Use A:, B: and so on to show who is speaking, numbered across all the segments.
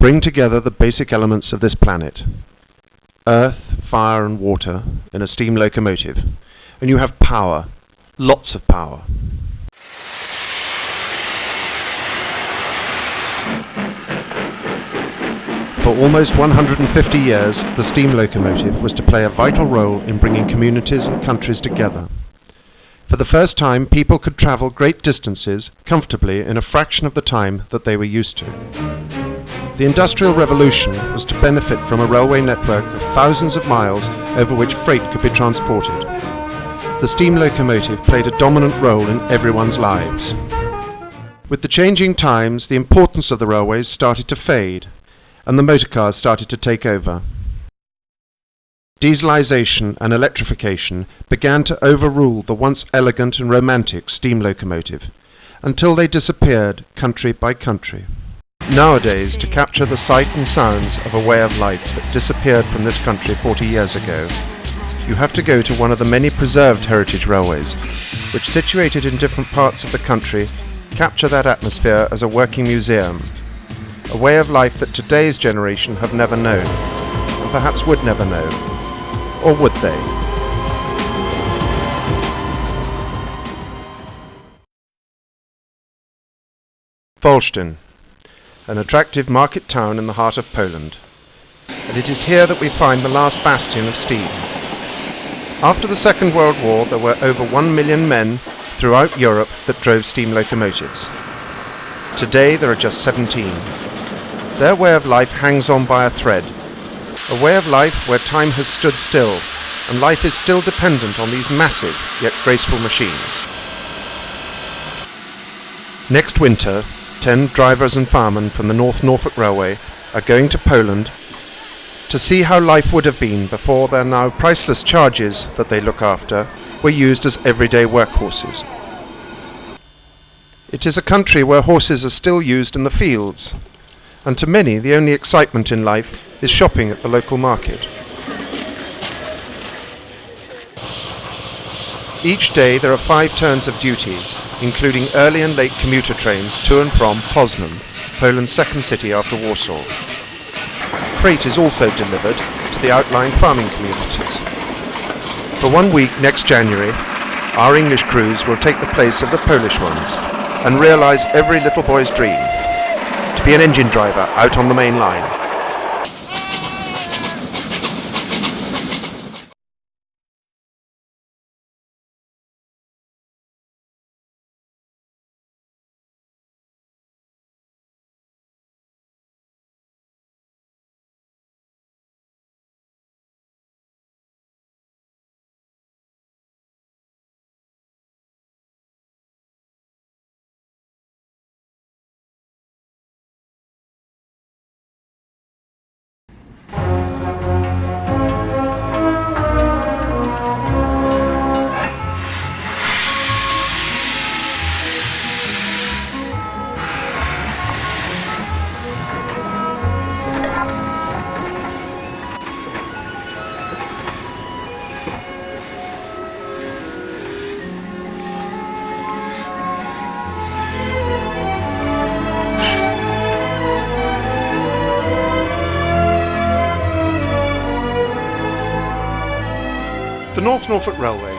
A: bring together the basic elements of this planet: earth, fire and water in a steam locomotive, and you have power, lots of power. For almost 150 years, the steam locomotive was to play a vital role in bringing communities and countries together. For the first time, people could travel great distances comfortably in a fraction of the time that they were used to. The Industrial Revolution was to benefit from a railway network of thousands of miles over which freight could be transported. The steam locomotive played a dominant role in everyone's lives. With the changing times, the importance of the railways started to fade, and the motorcars started to take over. Dieselization and electrification began to overrule the once elegant and romantic steam locomotive, until they disappeared country by country. Nowadays, to capture the sight and sounds of a way of life that disappeared from this country 40 years ago, you have to go to one of the many preserved heritage railways, which, situated in different parts of the country, capture that atmosphere as a working museum, a way of life that today's generation have never known, and perhaps would never know. Or would they? Wolsztyn, an attractive market town in the heart of Poland, and it is here that we find the last bastion of steam. After the Second World War, there were over 1 million men throughout Europe that drove steam locomotives. Today there are just 17. Their way of life hangs on by a thread, a way of life where time has stood still, and life is still dependent on these massive yet graceful machines. Next winter, 10 drivers and firemen from the Norfolk Railway are going to Poland to see how life would have been before their now priceless charges that they look after were used as everyday workhorses. It is a country where horses are still used in the fields, and to many the only excitement in life is shopping at the local market. Each day there are 5 turns of duty, including early and late commuter trains to and from Poznan, Poland's second city after Warsaw. Freight is also delivered to the outlying farming communities. For 1 week next January, our English crews will take the place of the Polish ones and realise every little boy's dream: to be an engine driver out on the main line. The Norfolk Railway,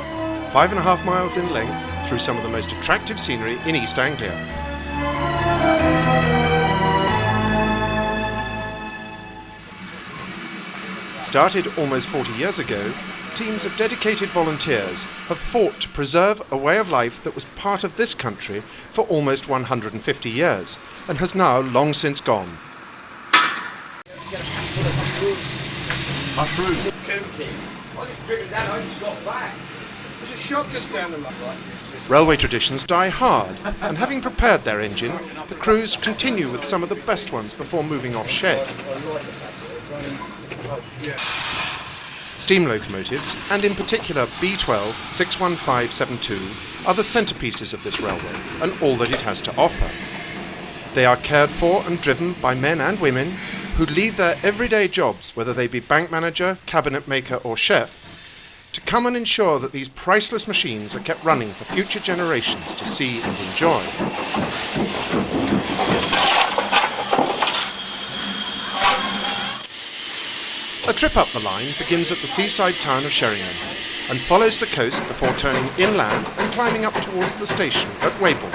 A: 5.5 miles in length through some of the most attractive scenery in East Anglia. Started almost 40 years ago, teams of dedicated volunteers have fought to preserve a way of life that was part of this country for almost 150 years and has now long since gone. Railway traditions die hard, and having prepared their engine, the crews continue with some of the best ones before moving off shed. Steam locomotives, and in particular B12 61572, are the centerpieces of this railway and all that it has to offer. They are cared for and driven by men and women who leave their everyday jobs, whether they be bank manager, cabinet maker or chef, to come and ensure that these priceless machines are kept running for future generations to see and enjoy. trip up the line begins at the seaside town of Sheringham and follows the coast before turning inland and climbing up towards the station at Weible.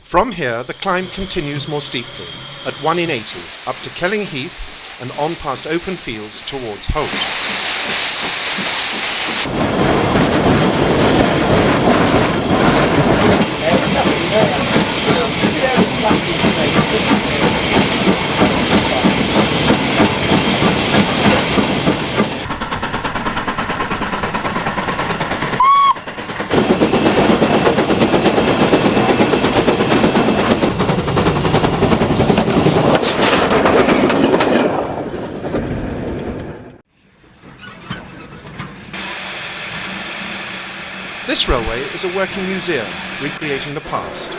A: From here, the climb continues more steeply, at 1 in 80, up to Kelling Heath and on past open fields towards Holt. This railway is a working museum recreating the past.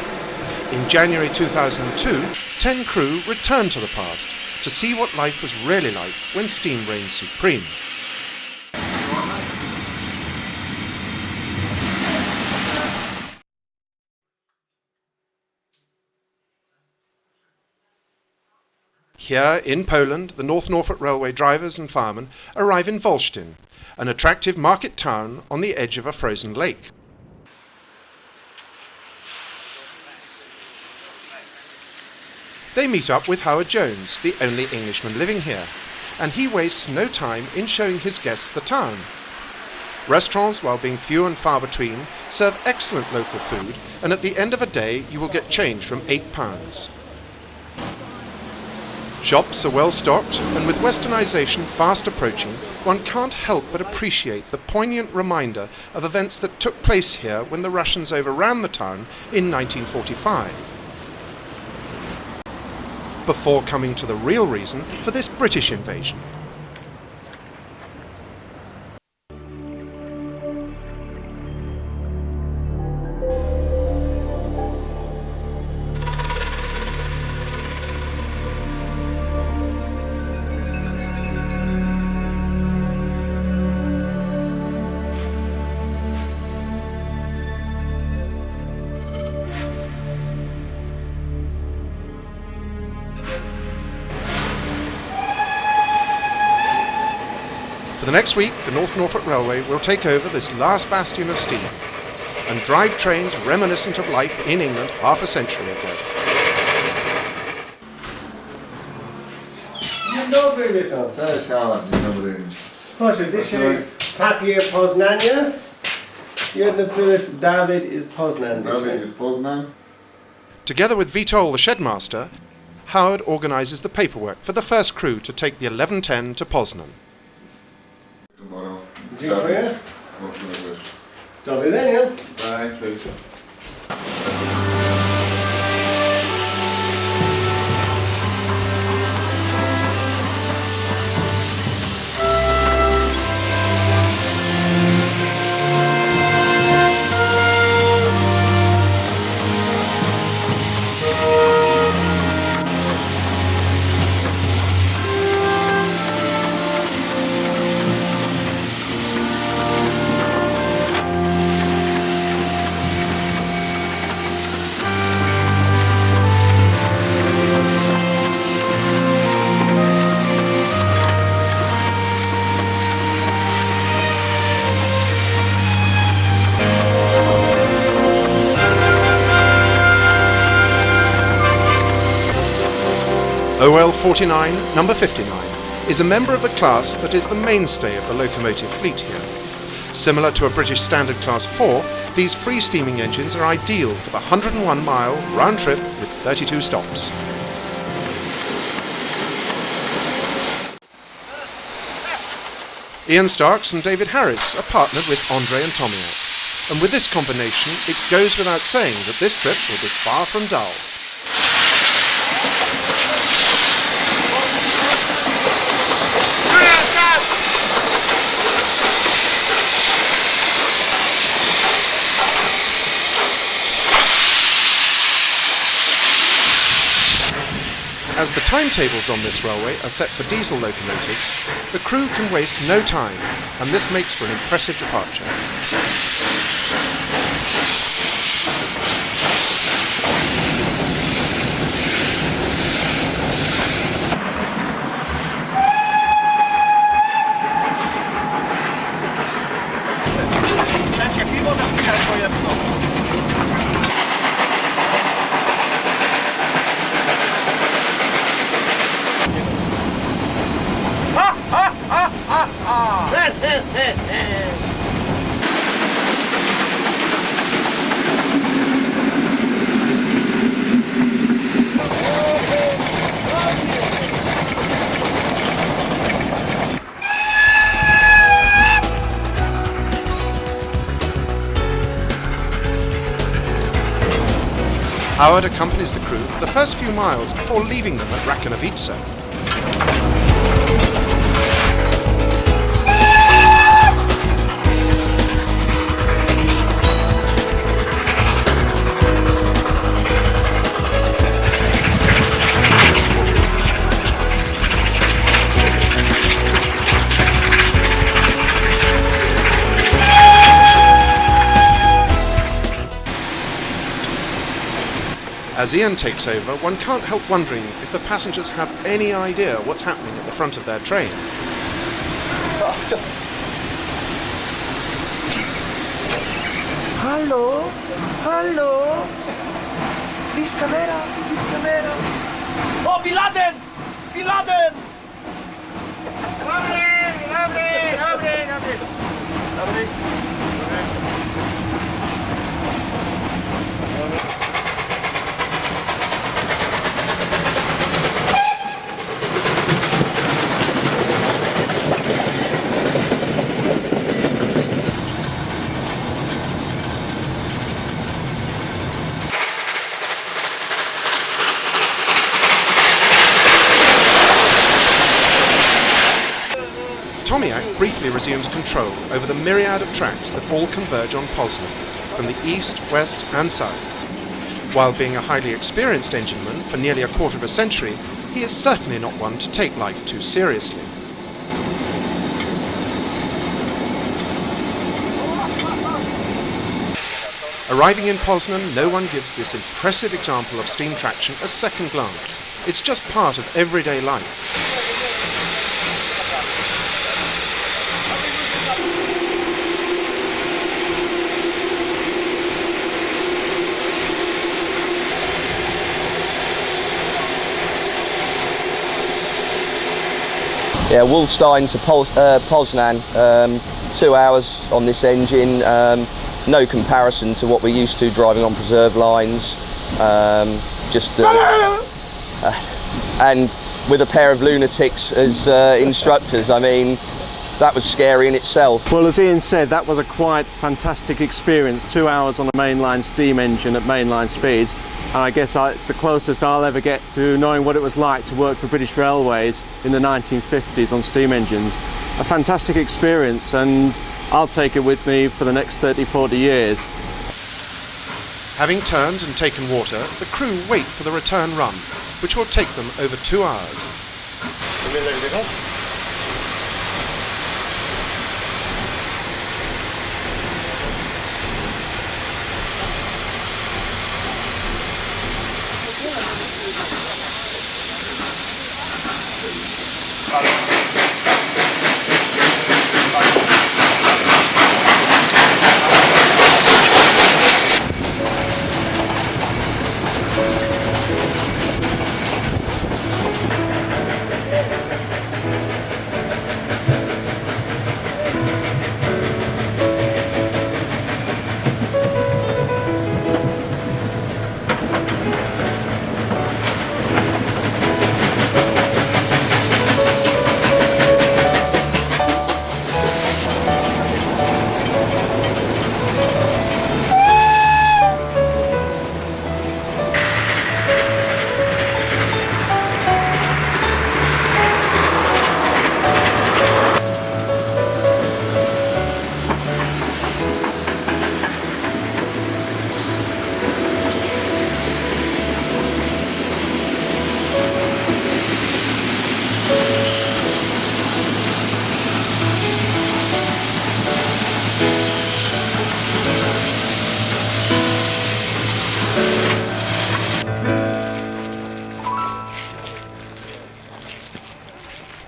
A: In January 2002, 10 crew returned to the past to see what life was really like when steam reigned supreme. Here in Poland, the North Norfolk Railway drivers and firemen arrive in Wolsztyn, an attractive market town on the edge of a frozen lake. They meet up with Howard Jones, the only Englishman living here, and he wastes no time in showing his guests the town. Restaurants, while being few and far between, serve excellent local food, and at the end of a day you will get change from £8. Shops are well stocked, and with westernisation fast approaching, one can't help but appreciate the poignant reminder of events that took place here when the Russians overran the town in 1945. Before coming to the real reason for this British invasion. For the next week, the North Norfolk Railway will take over this last bastion of steam and drive trains reminiscent of life in England half a century ago.
B: Dzień dobry wieczór.
C: Cześć, Howard, dzień dobry.
B: Proszę, dzisiaj papier Poznania. Jedno tu jest David is Poznan.
C: David is Poznan.
A: Together with Witold, the shedmaster, Howard organises the paperwork for the first crew to take the 1110 to Poznan.
C: Tomorrow.
B: Dziękuję.
C: Możemy.
B: Do widzenia.
C: Bye, cześć.
A: OL 49, number 59, is a member of the class that is the mainstay of the locomotive fleet here. Similar to a British Standard Class 4, these free steaming engines are ideal for the 101-mile round trip with 32 stops. Ian Starks and David Harris are partnered with Nnr and Tomiak, and with this combination it goes without saying that this trip will be far from dull. As the timetables on this railway are set for diesel locomotives, the crew can waste no time, and this makes for an impressive departure. Howard accompanies the crew for the first few miles before leaving them at Rakanowice. As Ian takes over, one can't help wondering if the passengers have any idea what's happening at the front of their train.
D: Hallo, hallo. Please camera, please camera. Oh, Bin Laden! Bin Laden!
A: Tomiak briefly resumes control over the myriad of tracks that all converge on Poznan, from the east, west and south. While being a highly experienced engineman for nearly a quarter of a century, he is certainly not one to take life too seriously. Arriving in Poznan, no one gives this impressive example of steam traction a second glance. It's just part of everyday life.
E: Yeah, Wolsztyn to Poznan, 2 hours on this engine, no comparison to what we're used to driving on preserved lines, and with a pair of lunatics as instructors. I mean, that was scary in itself.
B: Well, as Ian said, that was a quite fantastic experience. 2 hours on a mainline steam engine at mainline speeds. And I guess it's the closest I'll ever get to knowing what it was like to work for British Railways in the 1950s on steam engines. A fantastic experience, and I'll take it with me for the next 30-40 years.
A: Having turned and taken water, the crew wait for the return run, which will take them over 2 hours.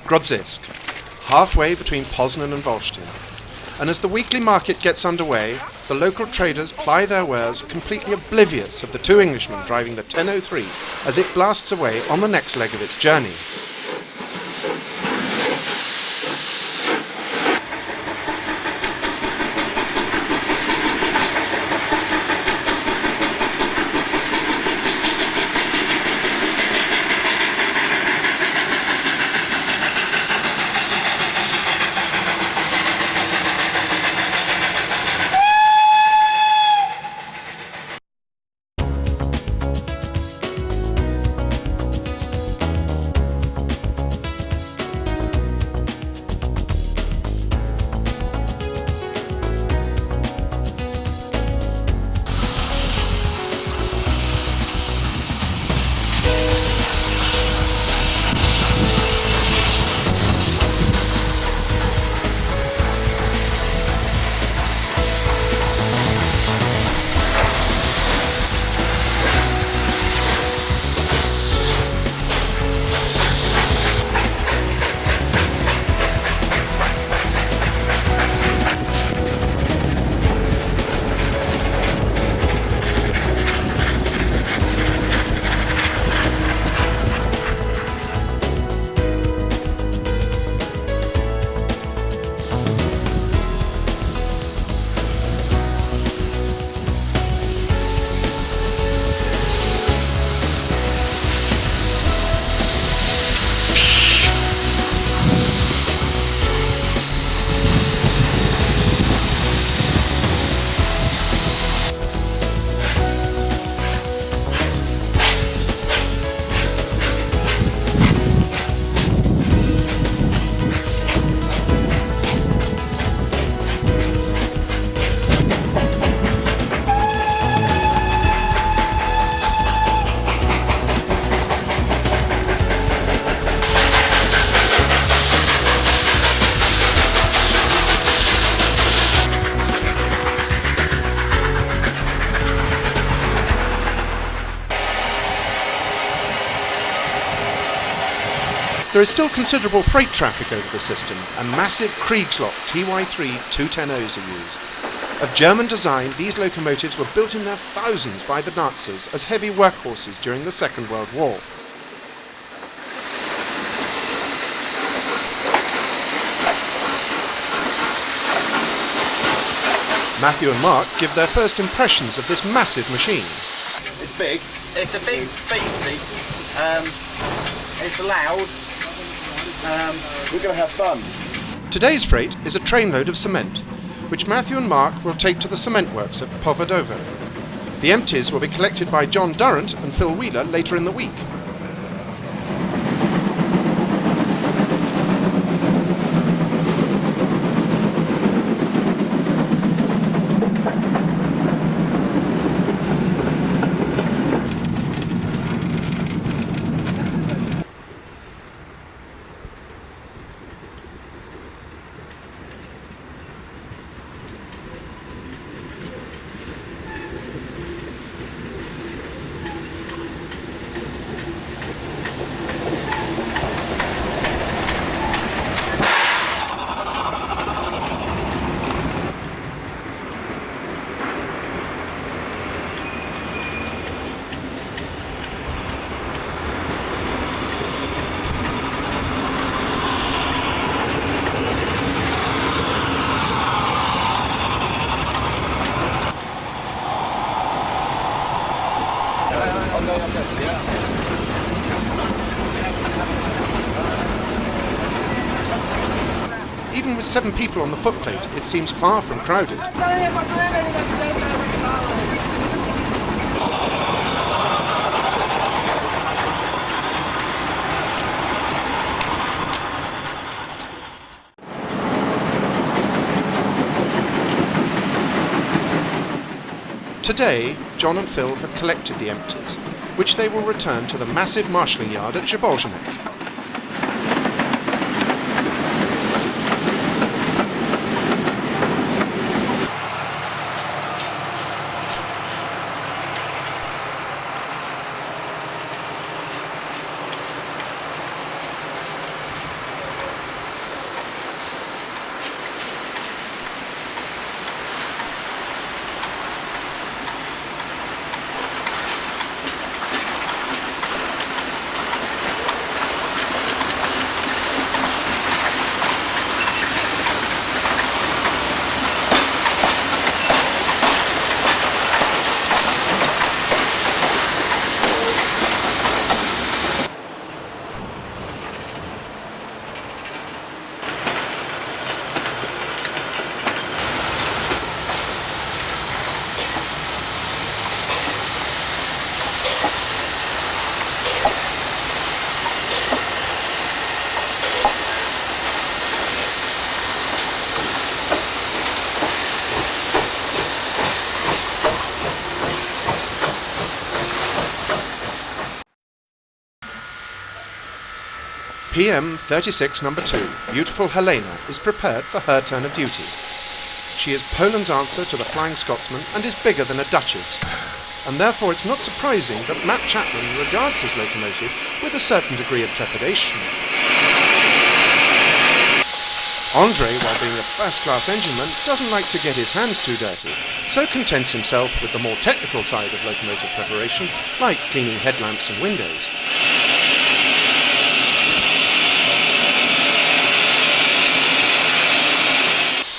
A: Grodzisk, halfway between Poznan and Wolsztyn. And as the weekly market gets underway, the local traders ply their wares, completely oblivious of the two Englishmen driving the 1003 as it blasts away on the next leg of its journey. There is still considerable freight traffic over the system, and massive Kriegslok TY3 210Os are used. Of German design, these locomotives were built in their thousands by the Nazis as heavy workhorses during the Second World War. Matthew and Mark give their first impressions of this massive machine.
F: It's big. It's a big beastie. It's loud. We're going to have fun.
A: Today's freight is a trainload of cement, which Matthew and Mark will take to the cement works at Povadovo. The empties will be collected by John Durrant and Phil Wheeler later in the week. Even with 7 people on the footplate, it seems far from crowded. Today, John and Phil have collected the empties, which they will return to the massive marshalling yard at Wolsztyn. PM 36 No. 2, beautiful Helena, is prepared for her turn of duty. She is Poland's answer to the Flying Scotsman and is bigger than a duchess, and therefore it's not surprising that Matt Chapman regards his locomotive with a certain degree of trepidation. Andre, while being a first-class engineman, doesn't like to get his hands too dirty, so contents himself with the more technical side of locomotive preparation, like cleaning headlamps and windows.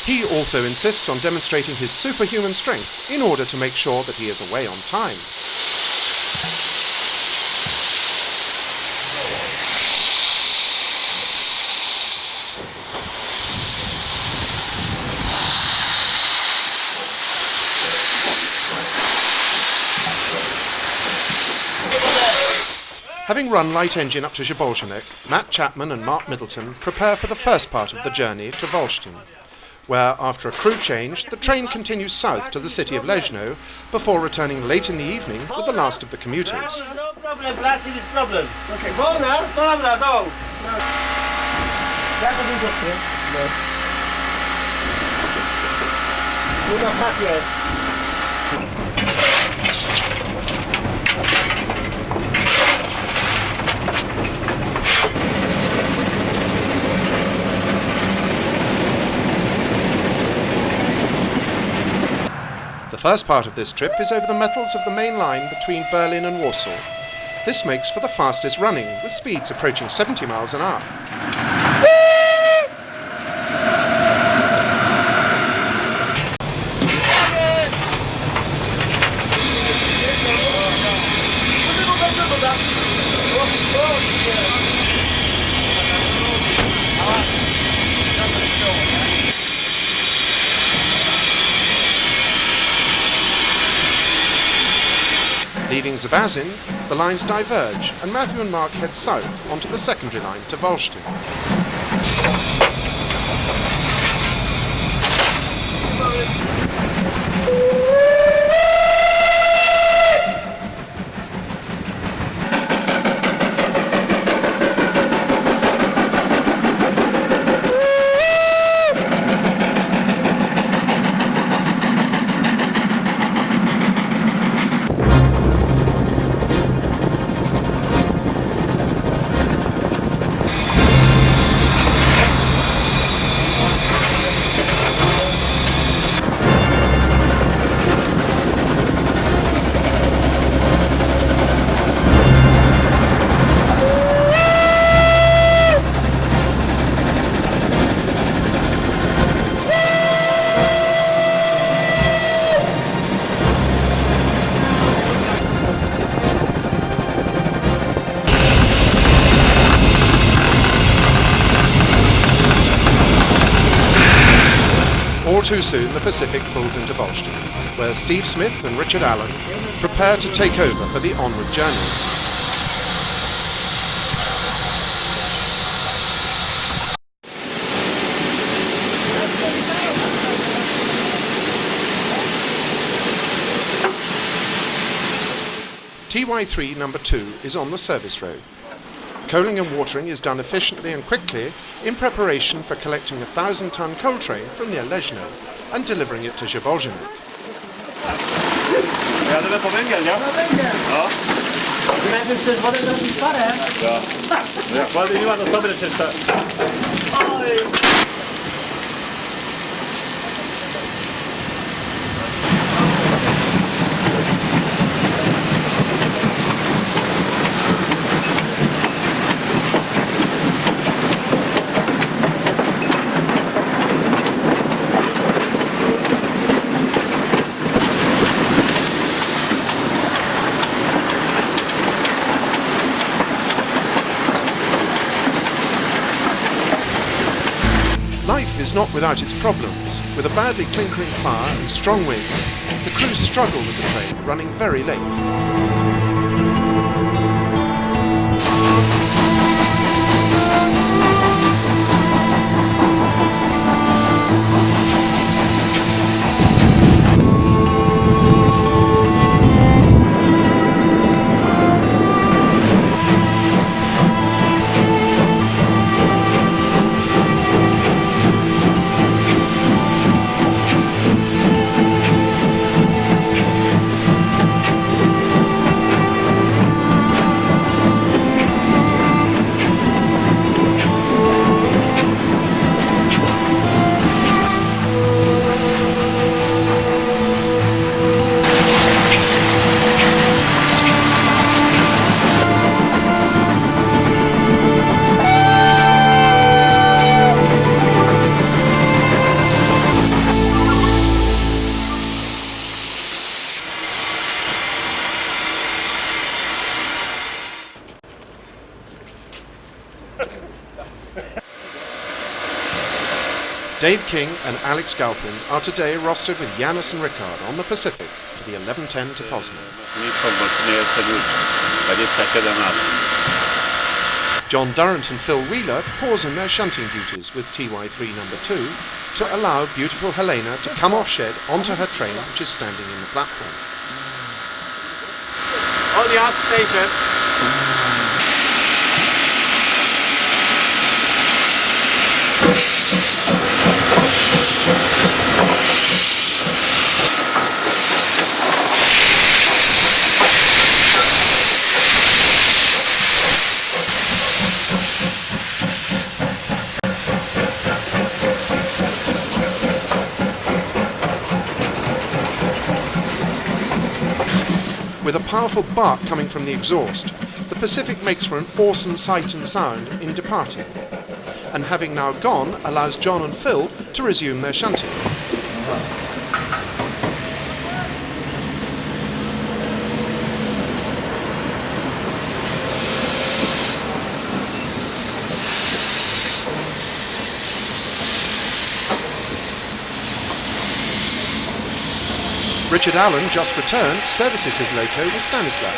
A: He also insists on demonstrating his superhuman strength in order to make sure that he is away on time. Having run light engine up to Wolsztyn, Matt Chapman and Mark Middleton prepare for the first part of the journey to Wolsztyn, where, after a crew change, the train continues south to the city of Leszno before returning late in the evening with the last of the commuters.
F: No problem, last is problem. Okay, go now. Dobra, go. Jak to był goście? Nie ma papier.
A: The first part of this trip is over the metals of the main line between Berlin and Warsaw. This makes for the fastest running, with speeds approaching 70 miles an hour. Leaving Zabazin, the lines diverge and Matthew and Mark head south onto the secondary line to Wolsztyn. All too soon, the Pacific pulls into Wolsztyn, where Steve Smith and Richard Allen prepare to take over for the onward journey. TY3 No. 2 is on the service road. Coaling and watering is done efficiently and quickly in preparation for collecting a 1,000-ton coal train from near Leszno and delivering it to Wolsztyn.
F: Jadę po węgiel, nie? Po węgiel! No. Najpierw chcesz wodę zrobić parę? Tak. No jak wody nie ma, to dobre czyste. Oj!
A: Life is not without its problems. With a badly clinkering fire and strong winds, the crew struggle with the train, running very late. Dave King and Alex Galpin are today rostered with Janis and Ricard on the Pacific for the 1110 to Poznan. John Durrant and Phil Wheeler pause in their shunting duties with TY3 number 2 to allow beautiful Helena to come off shed onto her train, which is standing in the platform.
F: On the out station.
A: With a powerful bark coming from the exhaust, the Pacific makes for an awesome sight and sound in departing, and having now gone allows John and Phil to resume their shunting. Richard Allen, just returned, services his loco with Stanislav.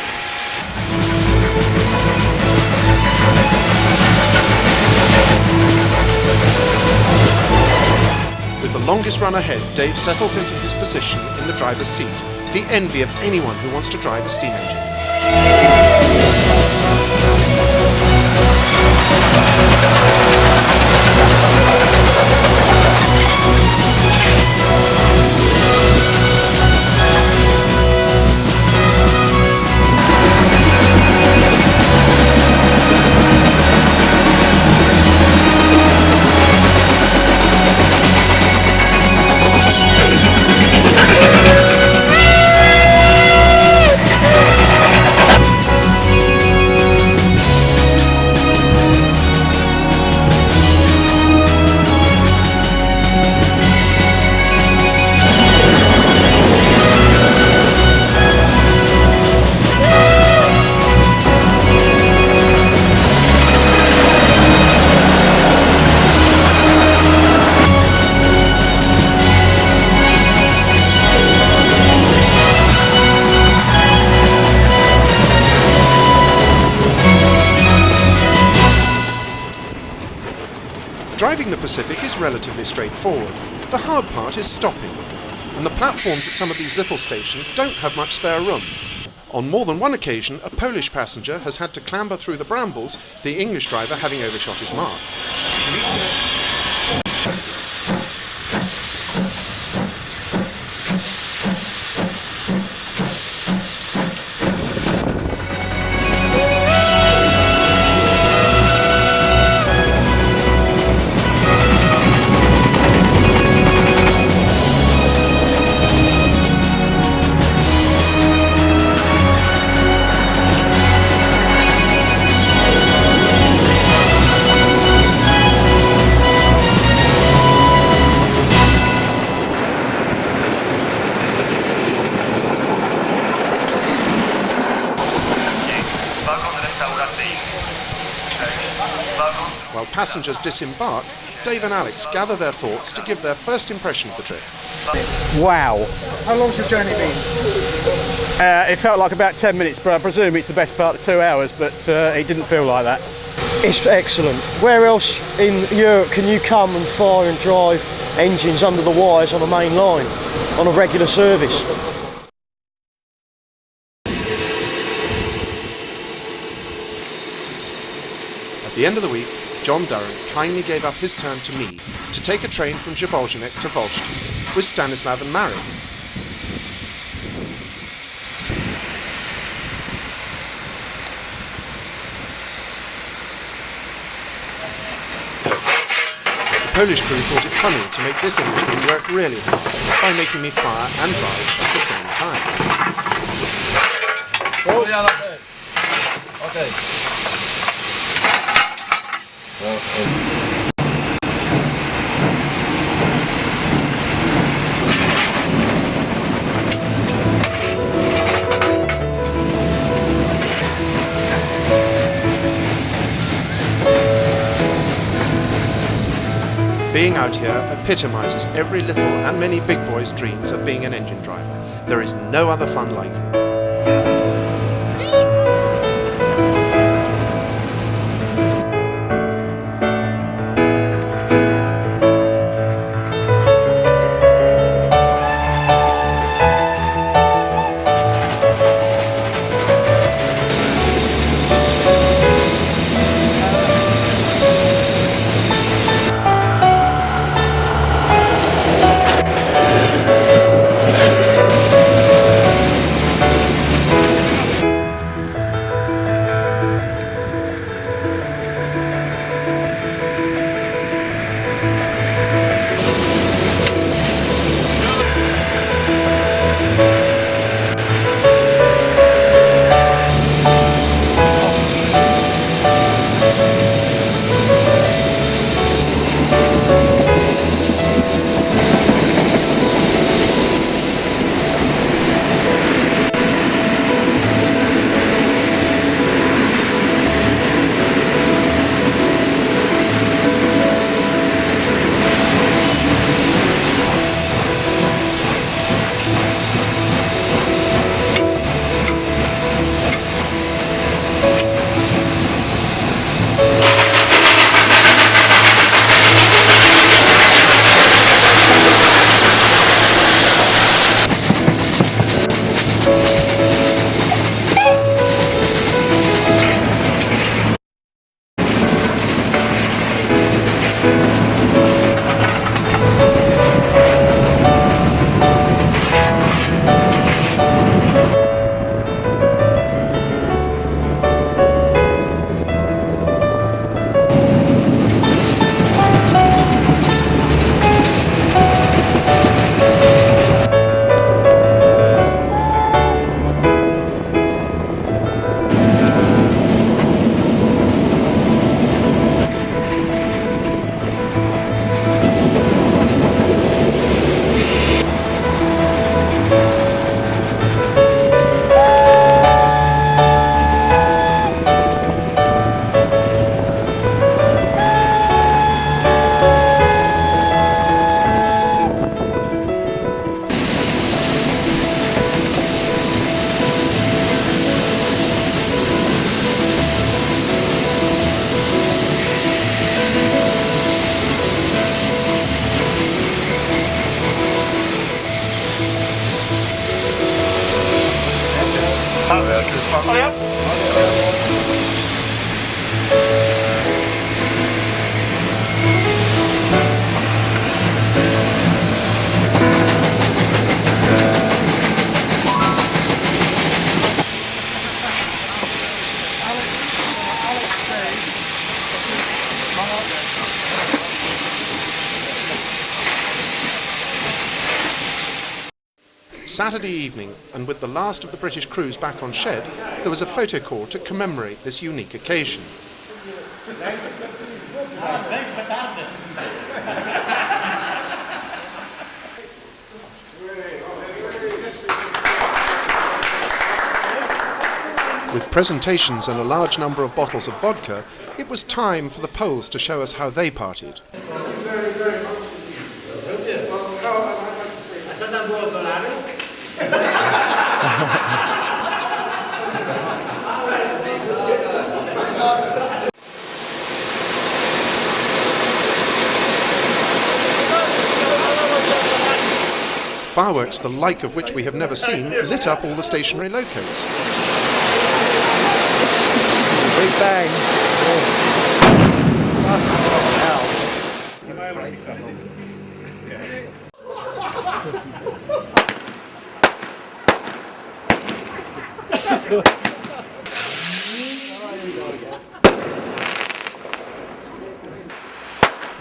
A: With the longest run ahead, Dave settles into his position in the driver's seat, the envy of anyone who wants to drive a steam engine. Driving the Pacific is relatively straightforward. The hard part is stopping, and the platforms at some of these little stations don't have much spare room. On more than one occasion, a Polish passenger has had to clamber through the brambles, the English driver having overshot his mark. While passengers disembark, Dave and Alex gather their thoughts to give their first impression of the trip.
B: Wow.
G: How long's your journey been?
B: It felt like about 10 minutes, but I presume it's the best part of 2 hours, but it didn't feel like that.
H: It's excellent. Where else in Europe can you come and fire and drive engines under the wires on a main line on a regular service?
A: At the end of the week, John Durrant kindly gave up his turn to me to take a train from Jabolzhenek to Wolsztyn with Stanislav and Marek. The Polish crew thought it funny to make this Englishman work really hard by making me fire and drive at the same time.
F: Oh, yeah, okay.
A: Being out here epitomises every little and many big boys' dreams of being an engine driver. There is no other fun like it. Saturday evening, and with the last of the British crews back on shed, there was a photo call to commemorate this unique occasion. With presentations and a large number of bottles of vodka, it was time for the Poles to show us how they partied. Fireworks, the like of which we have never seen, lit up all the stationary locos.
H: Big bang.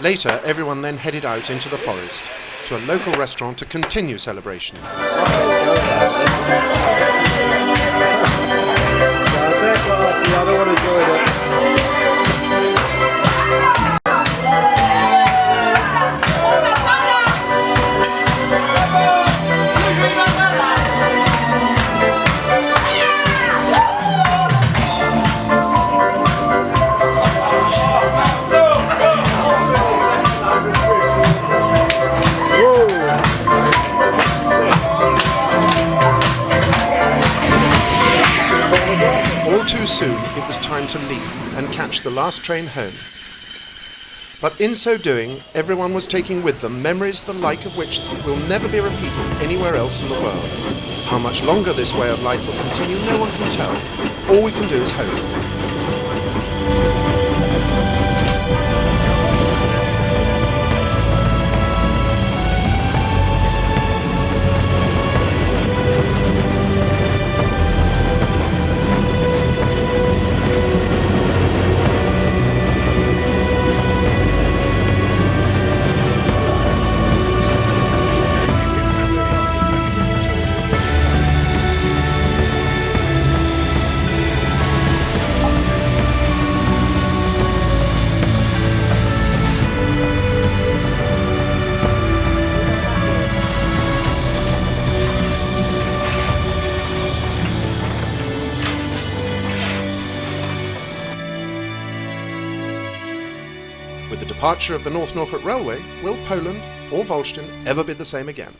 A: Later, everyone then headed out into the forest, to a local restaurant to continue celebration. catch the last train home. But in so doing, everyone was taking with them memories the like of which will never be repeated anywhere else in the world. How much longer this way of life will continue, no one can tell. All we can do is hope. With the departure of the North Norfolk Railway, will Poland or Wolsztyn ever be the same again?